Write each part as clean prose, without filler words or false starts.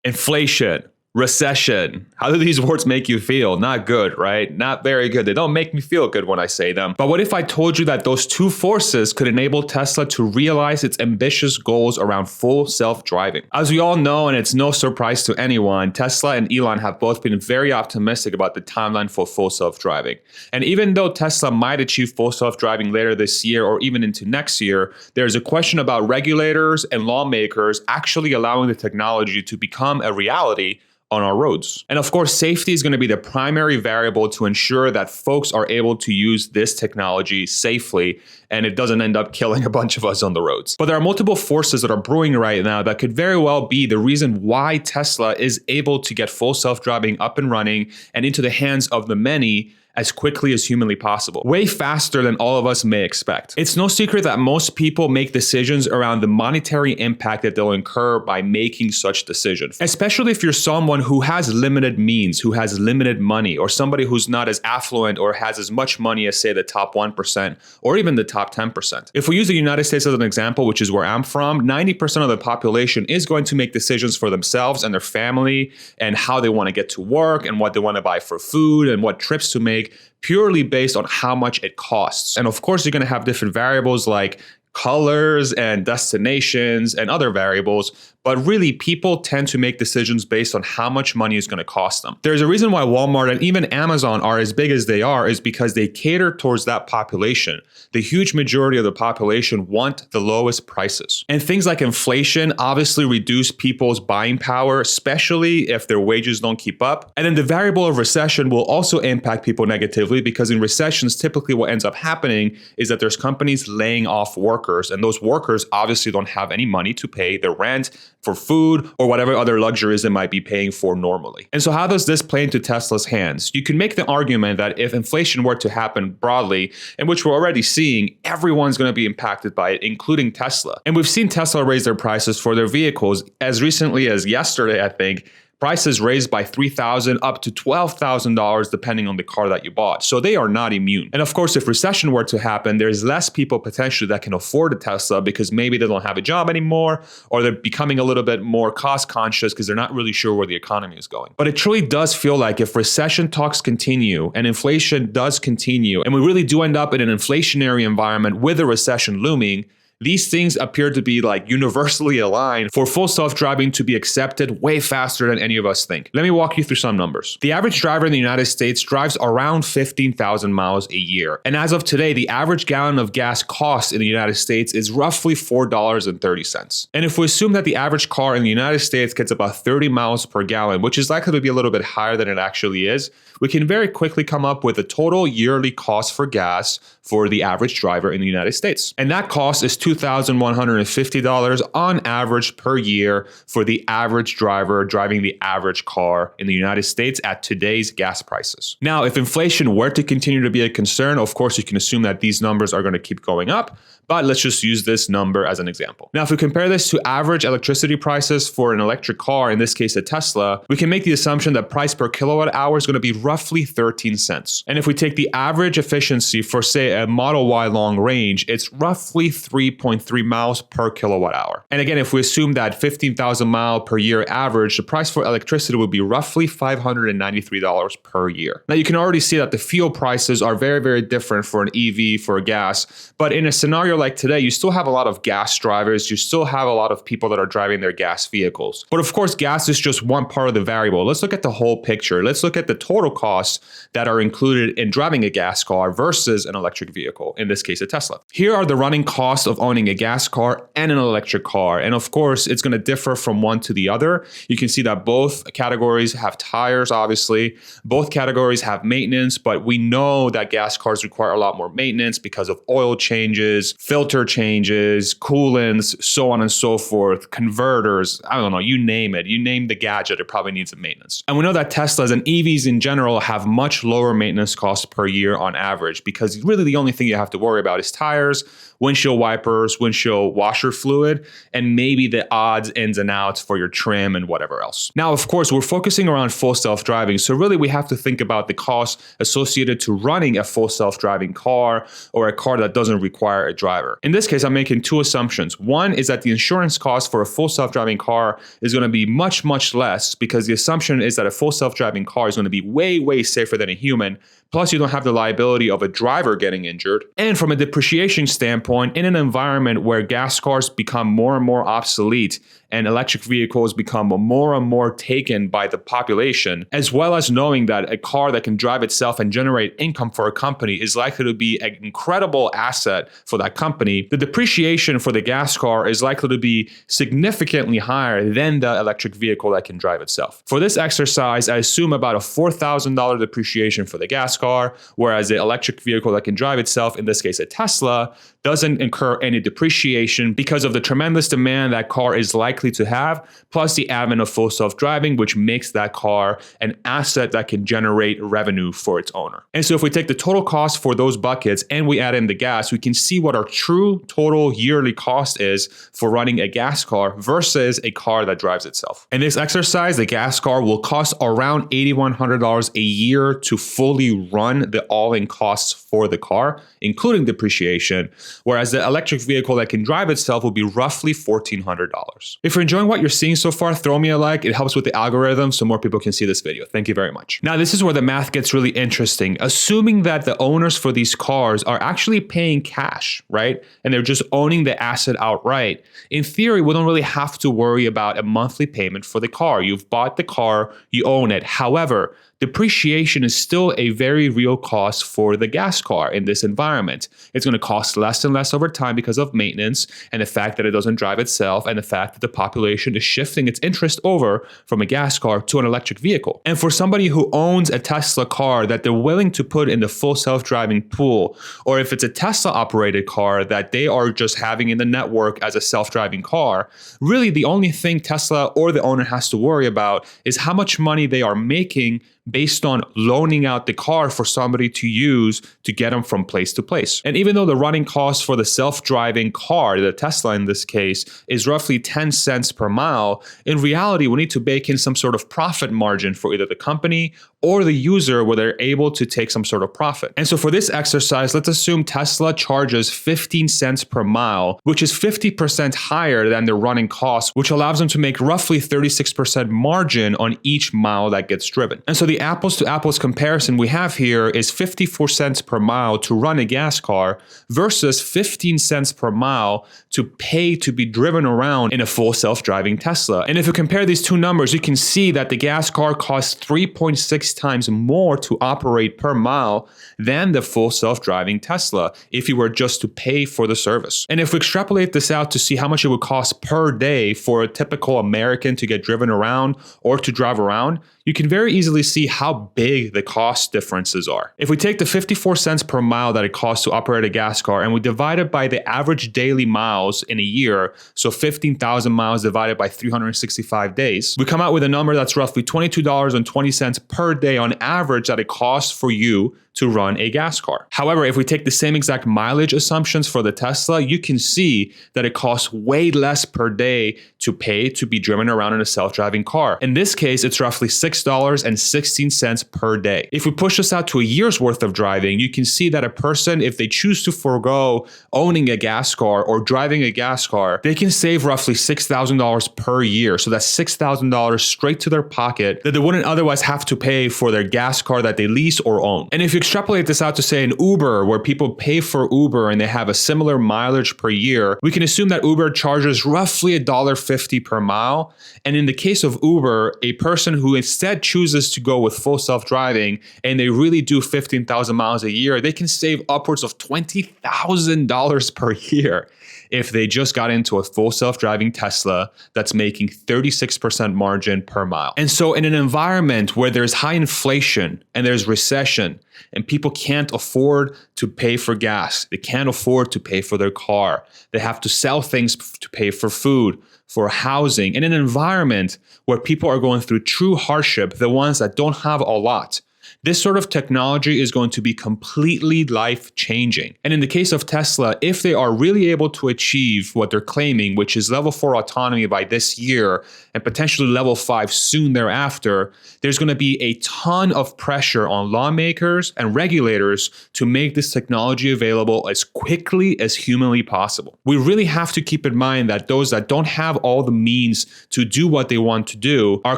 Inflation, recession. How do these words make you feel? Not good, right? Not very good. They don't make me feel good when I say them. But what if I told you that those two forces could enable Tesla to realize its ambitious goals around full self-driving? As we all know, and it's no surprise to anyone, Tesla and Elon have both been very optimistic about the timeline for full self-driving. And even though Tesla might achieve full self-driving later this year or even into next year, there's a question about regulators and lawmakers actually allowing the technology to become a reality on our roads. And of course, safety is going to be the primary variable to ensure that folks are able to use this technology safely and it doesn't end up killing a bunch of us on the roads. But there are multiple forces that are brewing right now that could very well be the reason why Tesla is able to get full self-driving up and running and into the hands of the many as quickly as humanly possible, way faster than all of us may expect. It's no secret that most people make decisions around the monetary impact that they'll incur by making such decisions, especially if you're someone who has limited means, who has limited money, or somebody who's not as affluent or has as much money as, say, the top 1% or even the top 10%. If we use the United States as an example, which is where I'm from, 90% of the population is going to make decisions for themselves and their family and how they want to get to work and what they want to buy for food and what trips to make, purely based on how much it costs. And of course, you're going to have different variables like colors and destinations and other variables, but really people tend to make decisions based on how much money is going to cost them. There's a reason why Walmart and even Amazon are as big as they are is because they cater towards that population. The huge majority of the population want the lowest prices. And things like inflation obviously reduce people's buying power, especially if their wages don't keep up. And then the variable of recession will also impact people negatively because in recessions, typically what ends up happening is that there's companies laying off workers, and those workers obviously don't have any money to pay their rent, for food, or whatever other luxuries they might be paying for normally. And so how does this play into Tesla's hands? You can make the argument that if inflation were to happen broadly, and which we're already seeing, everyone's going to be impacted by it, including Tesla. And we've seen Tesla raise their prices for their vehicles as recently as yesterday, I think. Prices raised by $3,000 up to $12,000 depending on the car that you bought. So they are not immune. And of course, if recession were to happen, there's less people potentially that can afford a Tesla because maybe they don't have a job anymore or they're becoming a little bit more cost conscious because they're not really sure where the economy is going. But it truly does feel like if recession talks continue and inflation does continue and we really do end up in an inflationary environment with a recession looming, these things appear to be like universally aligned for full self-driving to be accepted way faster than any of us think. Let me walk you through some numbers. The average driver in the United States drives around 15,000 miles a year. And as of today, the average gallon of gas cost in the United States is roughly $4.30. And if we assume that the average car in the United States gets about 30 miles per gallon, which is likely to be a little bit higher than it actually is, we can very quickly come up with a total yearly cost for gas for the average driver in the United States. And that cost is $2,150 on average per year for the average driver driving the average car in the United States at today's gas prices. Now, if inflation were to continue to be a concern, of course, you can assume that these numbers are going to keep going up, but let's just use this number as an example. Now, if we compare this to average electricity prices for an electric car, in this case, a Tesla, we can make the assumption that price per kilowatt hour is going to be roughly 13 cents. And if we take the average efficiency for, say, a Model Y long range, it's roughly 3.3 miles per kilowatt hour. And again, if we assume that 15,000 mile per year average, the price for electricity would be roughly $593 per year. Now, you can already see that the fuel prices are very, very different for an EV, for a gas. But in a scenario like today, you still have a lot of gas drivers. You still have a lot of people that are driving their gas vehicles. But of course, gas is just one part of the variable. Let's look at the whole picture. Let's look at the total costs that are included in driving a gas car versus an electric vehicle, in this case, a Tesla. Here are the running costs of owning a gas car and an electric car. And of course, it's going to differ from one to the other. You can see that both categories have tires, obviously. Both categories have maintenance, but we know that gas cars require a lot more maintenance because of oil changes, filter changes, coolants, so on and so forth, converters, I don't know, you name it. You name the gadget, it probably needs some maintenance. And we know that Teslas and EVs in general have much lower maintenance costs per year on average because really the only thing you have to worry about is tires, windshield wipers, wipers, windshield washer fluid, and maybe the odds, ins and outs for your trim and whatever else. Now, of course, we're focusing around full self-driving, so really we have to think about the cost associated to running a full self-driving car or a car that doesn't require a driver. In this case, I'm making two assumptions. One is that the insurance cost for a full self-driving car is going to be much, much less, because the assumption is that a full self-driving car is going to be way, way safer than a human. Plus, you don't have the liability of a driver getting injured. And from a depreciation standpoint, in an environment where gas cars become more and more obsolete and electric vehicles become more and more taken by the population, as well as knowing that a car that can drive itself and generate income for a company is likely to be an incredible asset for that company, the depreciation for the gas car is likely to be significantly higher than the electric vehicle that can drive itself. For this exercise, I assume about a $4,000 depreciation for the gas car, whereas the electric vehicle that can drive itself, in this case a Tesla, doesn't incur any depreciation because of the tremendous demand that car is likely to have, plus the advent of full self-driving, which makes that car an asset that can generate revenue for its owner. And so if we take the total cost for those buckets and we add in the gas, we can see what our true total yearly cost is for running a gas car versus a car that drives itself. In this exercise, the gas car will cost around $8,100 a year to fully run the all-in costs for the car, including depreciation, whereas the electric vehicle that can drive itself will be roughly $1,400. If you're enjoying what you're seeing so far, throw me a like. It helps with the algorithm so more people can see this video. Thank you very much. Now, this is where the math gets really interesting. Assuming that the owners for these cars are actually paying cash, right? And they're just owning the asset outright. In theory, we don't really have to worry about a monthly payment for the car. You've bought the car, you own it. However, depreciation is still a very real cost for the gas car in this environment. It's going to cost less and less over time because of maintenance and the fact that it doesn't drive itself and the fact that the population is shifting its interest over from a gas car to an electric vehicle. And for somebody who owns a Tesla car that they're willing to put in the full self-driving pool, or if it's a Tesla operated car that they are just having in the network as a self-driving car, really the only thing Tesla or the owner has to worry about is how much money they are making based on loaning out the car for somebody to use to get them from place to place. And even though the running cost for the self-driving car, the Tesla in this case, is roughly 10 cents per mile, in reality, we need to bake in some sort of profit margin for either the company or the user where they're able to take some sort of profit. And so for this exercise, let's assume Tesla charges 15 cents per mile, which is 50% higher than their running cost, which allows them to make roughly 36% margin on each mile that gets driven. And so the apples to apples comparison we have here is 54 cents per mile to run a gas car versus 15 cents per mile to pay to be driven around in a full self-driving Tesla. And if you compare these two numbers, you can see that the gas car costs 3.6 times more to operate per mile than the full self-driving Tesla if you were just to pay for the service. And if we extrapolate this out to see how much it would cost per day for a typical American to get driven around or to drive around, you can very easily see how big the cost differences are. If we take the 54 cents per mile that it costs to operate a gas car and we divide it by the average daily miles in a year, so 15,000 miles divided by 365 days, we come out with a number that's roughly $22.20 per day on average that it costs for you to run a gas car. However, if we take the same exact mileage assumptions for the Tesla, you can see that it costs way less per day to pay to be driven around in a self-driving car. In this case, it's roughly $6.16 per day. If we push this out to a year's worth of driving, you can see that a person, if they choose to forego owning a gas car or driving a gas car, they can save roughly $6,000 per year. So that's $6,000 straight to their pocket that they wouldn't otherwise have to pay for their gas car that they lease or own. And if you extrapolate this out to say an Uber, where people pay for Uber and they have a similar mileage per year, we can assume that Uber charges roughly $1.50 per mile. And in the case of Uber, a person who instead chooses to go with full self-driving and they really do 15,000 miles a year, they can save upwards of $20,000 per year if they just got into a full self-driving Tesla that's making 36% margin per mile. And so in an environment where there's high inflation and there's recession and people can't afford to pay for gas, they can't afford to pay for their car, they have to sell things to pay for food, for housing, in an environment where people are going through true hardship, the ones that don't have a lot, This sort of technology is going to be completely life-changing. And in the case of Tesla, if they are really able to achieve what they're claiming, which is level 4 autonomy by this year and potentially level 5 soon thereafter, there's going to be a ton of pressure on lawmakers and regulators to make this technology available as quickly as humanly possible. We really have to keep in mind that those that don't have all the means to do what they want to do are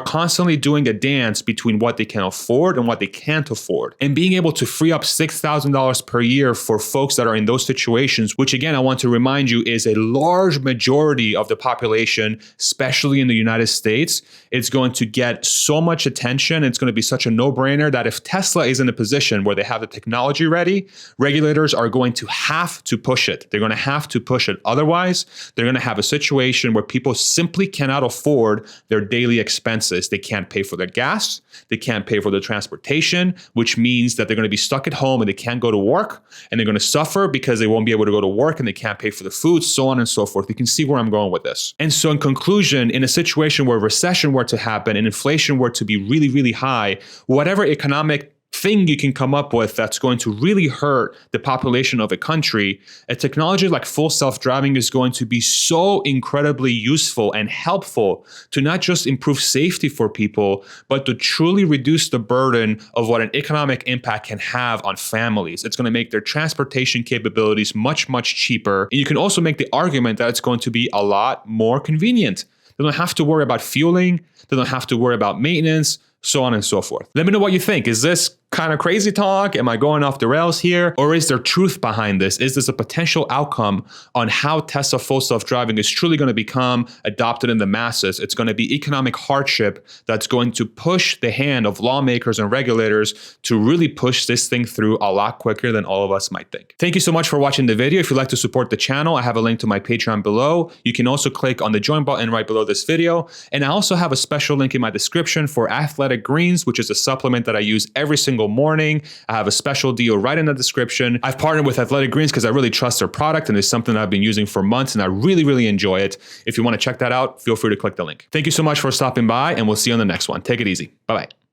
constantly doing a dance between what they can afford and what they can't afford. And being able to free up $6,000 per year for folks that are in those situations, which again, I want to remind you is a large majority of the population, especially in the United States, it's going to get so much attention. It's going to be such a no-brainer that if Tesla is in a position where they have the technology ready, regulators are going to have to push it. They're going to have to push it. Otherwise, they're going to have a situation where people simply cannot afford their daily expenses. They can't pay for their gas. They can't pay for their transportation, which means that they're going to be stuck at home and they can't go to work, and they're going to suffer because they won't be able to go to work and they can't pay for the food, so on and so forth. You can see where I'm going with this. And so in conclusion, in a situation where recession were to happen and inflation were to be really, really high, whatever economic thing you can come up with that's going to really hurt the population of a country, a technology like full self-driving is going to be so incredibly useful and helpful to not just improve safety for people, but to truly reduce the burden of what an economic impact can have on families. It's going to make their transportation capabilities much, much cheaper. And you can also make the argument that it's going to be a lot more convenient. They don't have to worry about fueling. They don't have to worry about maintenance, so on and so forth. Let me know what you think. Is this kind of crazy talk? Am I going off the rails here? Or is there truth behind this? Is this a potential outcome on how Tesla full self-driving is truly going to become adopted in the masses? It's going to be economic hardship that's going to push the hand of lawmakers and regulators to really push this thing through a lot quicker than all of us might think. Thank you so much for watching the video. If you'd like to support the channel, I have a link to my Patreon below. You can also click on the join button right below this video. And I also have a special link in my description for Athletic Greens, which is a supplement that I use every single morning. I have a special deal right in the description. I've partnered with Athletic Greens because I really trust their product and it's something that I've been using for months and I really, really enjoy it. If you want to check that out, feel free to click the link. Thank you so much for stopping by and we'll see you on the next one. Take it easy. Bye-bye.